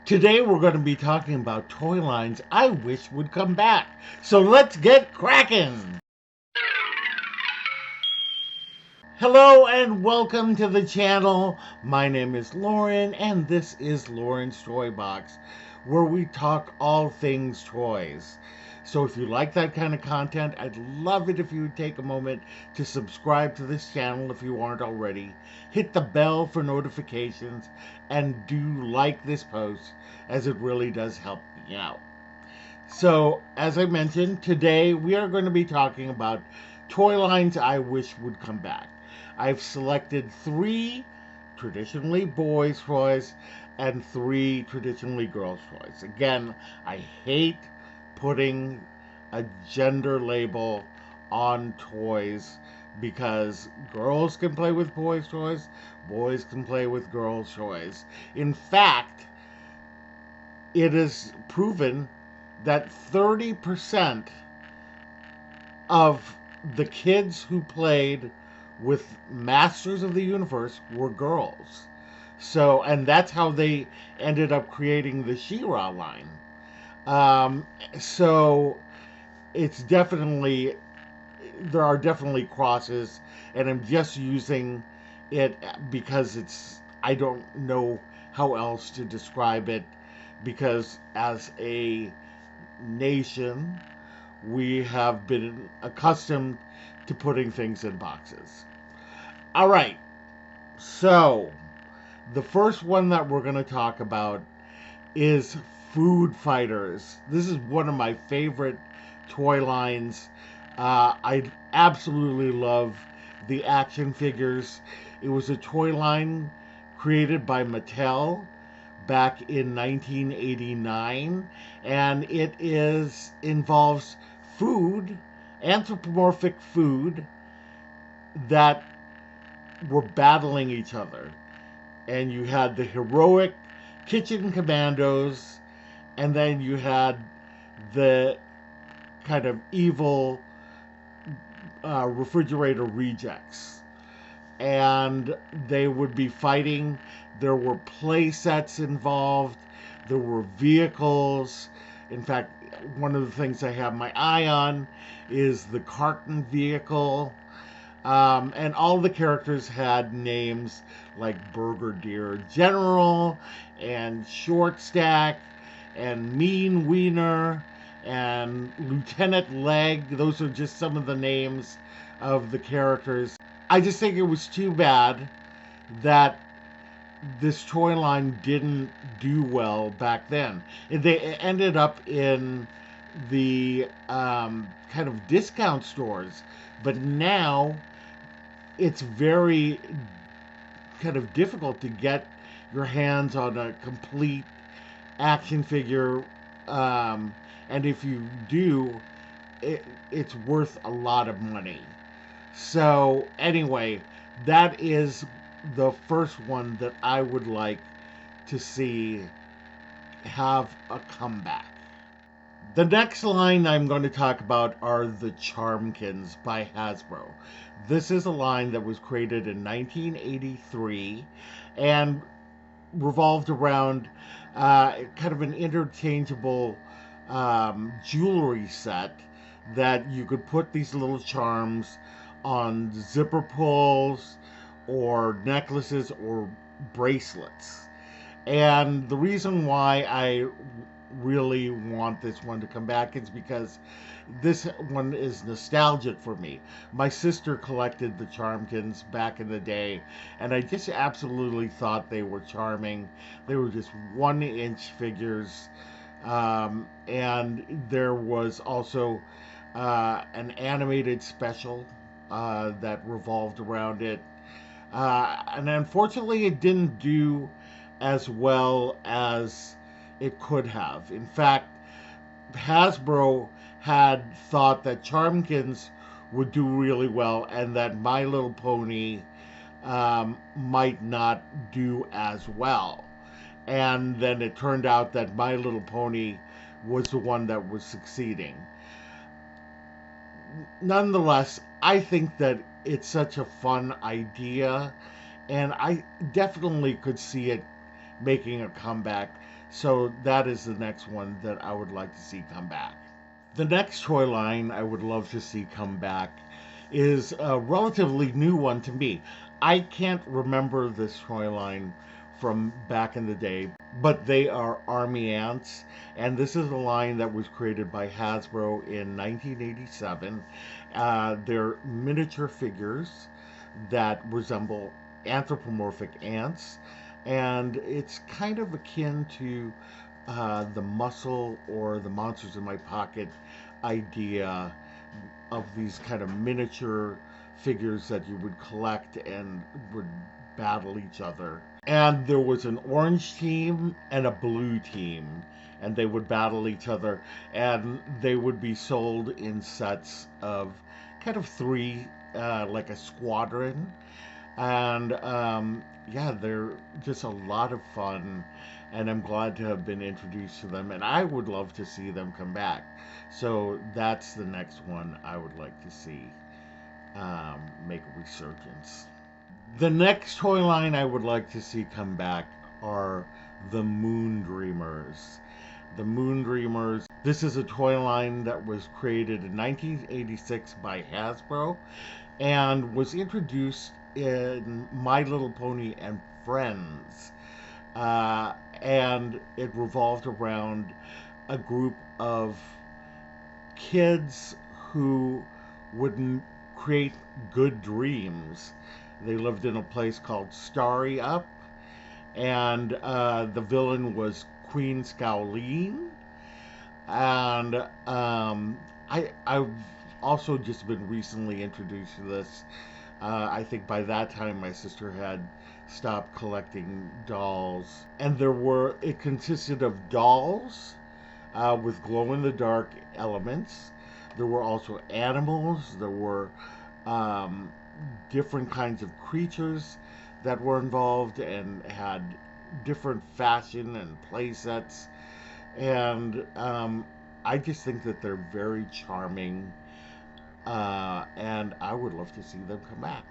Today we're going to be talking about toy lines I wish would come back. So let's get cracking! Hello and welcome to the channel. My name is Lauren and this is Lauren's Toy Box, where we talk all things toys. So if you like that kind of content, I'd love it if you would take a moment to subscribe to this channel if you aren't already. Hit the bell for notifications and do like this post, as it really does help me out. So, as I mentioned, today we are going to be talking about toy lines I wish would come back. I've selected 3 traditionally boys' toys and 3 traditionally girls' toys. Again, I hate putting a gender label on toys because girls can play with boys' toys, boys can play with girls' toys. In fact, it is proven that 30% of the kids who played with Masters of the Universe were girls. So, and that's how they ended up creating the She-Ra line. So it's definitely, there are definitely crosses, and I'm just using it because I don't know how else to describe it, because as a nation, we have been accustomed to putting things in boxes. All right, so the first one that we're going to talk about is Food Fighters. This is one of my favorite toy lines. I absolutely love the action figures. It was a toy line created by Mattel back in 1989, and it involves food, anthropomorphic food, that were battling each other. And you had the heroic kitchen commandos, and then you had the kind of evil refrigerator rejects. And they would be fighting. There were play sets involved. There were vehicles. In fact, one of the things I have my eye on is the carton vehicle. And all the characters had names like Brigadier General and Short Stack and Mean Wiener and Lieutenant Leg. Those are just some of the names of the characters. I just think it was too bad that this toy line didn't do well back then. They ended up in the kind of discount stores, but now it's very kind of difficult to get your hands on a complete action figure, and if you do, it's worth a lot of money. So anyway, that is the first one that I would like to see have a comeback. The next line I'm going to talk about are the Charmkins by Hasbro. This is a line that was created in 1983 and revolved around kind of an interchangeable jewelry set that you could put these little charms on zipper pulls or necklaces or bracelets. And the reason why I really want this one to come back is because this one is nostalgic for me. My sister collected the Charmkins back in the day, and I just absolutely thought they were charming. They were just 1-inch figures, and there was also an animated special that revolved around it. And unfortunately, it didn't do as well as it could have. In fact, Hasbro had thought that Charmkins would do really well and that My Little Pony might not do as well. And then it turned out that My Little Pony was the one that was succeeding. Nonetheless, I think that it's such a fun idea, and I definitely could see it making a comeback. So that is the next one that I would like to see come back. The next toy line I would love to see come back is a relatively new one to me. I can't remember this toy line from back in the day, but they are Army Ants, and this is a line that was created by Hasbro in 1987. They're miniature figures that resemble anthropomorphic ants, and it's kind of akin to the muscle or the monsters in my pocket idea of these kind of miniature figures that you would collect and would battle each other. And there was an orange team and a blue team, and they would battle each other, and they would be sold in sets of kind of three, like a squadron. And yeah, they're just a lot of fun, and I'm glad to have been introduced to them, and I would love to see them come back. So that's the next one I would like to see make a resurgence. The next toy line I would like to see come back are the Moon Dreamers. The Moon Dreamers. This is a toy line that was created in 1986 by Hasbro and was introduced in My Little Pony and Friends. And it revolved around a group of kids who would create good dreams. They lived in a place called Starry Up, and the villain was Queen Scowleen. And I've also just been recently introduced to this. I think by that time my sister had stopped collecting dolls, and it consisted of dolls with glow in the dark elements. There were also animals. There were different kinds of creatures that were involved and had different fashion and play sets. And I just think that they're very charming, and I would love to see them come back.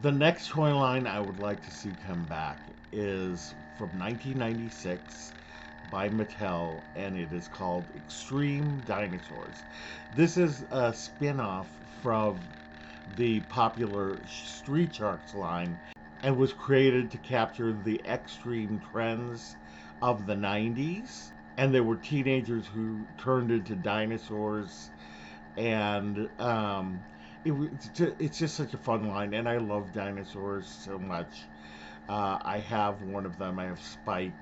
The next toy line I would like to see come back is from 1996 by Mattel, and it is called Extreme Dinosaurs. This is a spin-off from the popular Street Sharks line and was created to capture the extreme trends of the 90s. And there were teenagers who turned into dinosaurs, and it's just such a fun line, and I love dinosaurs so much. I have one of them. I have Spike,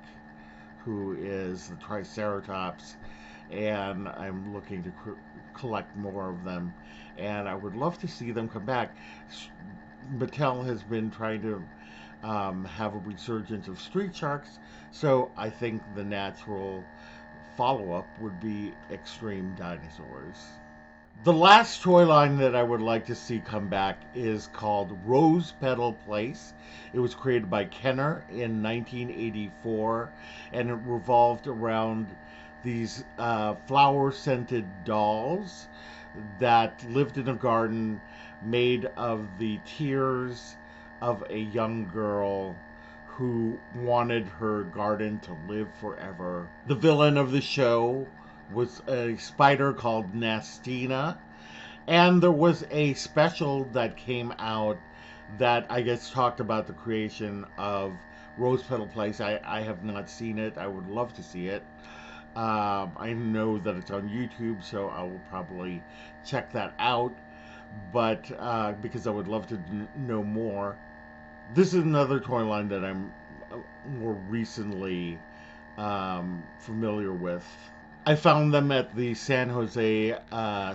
who is the Triceratops, and I'm looking to collect more of them, and I would love to see them come back. Mattel has been trying to have a resurgence of Street Sharks, so I think the natural follow-up would be Extreme Dinosaurs. The last toy line that I would like to see come back is called Rose Petal Place. It was created by Kenner in 1984, and it revolved around these flower-scented dolls that lived in a garden made of the tears of a young girl who wanted her garden to live forever. The villain of the show was a spider called Nastina, and there was a special that came out that I guess talked about the creation of Rose Petal Place. I have not seen it. I would love to see it. I know that it's on YouTube, so I will probably check that out, but because I would love to know more. This is another toy line that I'm more recently familiar with. I found them at the San Jose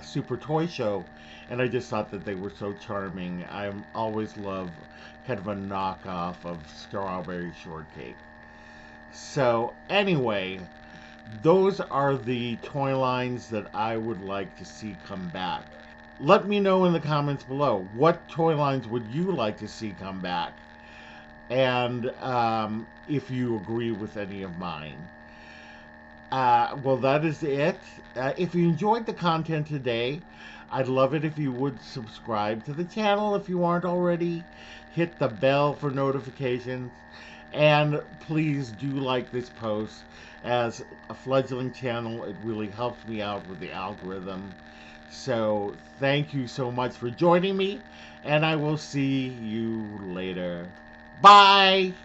Super Toy Show, and I just thought that they were so charming. I always love kind of a knockoff of Strawberry Shortcake. So anyway, those are the toy lines that I would like to see come back. Let me know in the comments below, what toy lines would you like to see come back? And if you agree with any of mine. Well, that is it. If you enjoyed the content today, I'd love it if you would subscribe to the channel if you aren't already. Hit the bell for notifications. And please do like this post. As a fledgling channel, it really helps me out with the algorithm. So thank you so much for joining me, and I will see you later. Bye!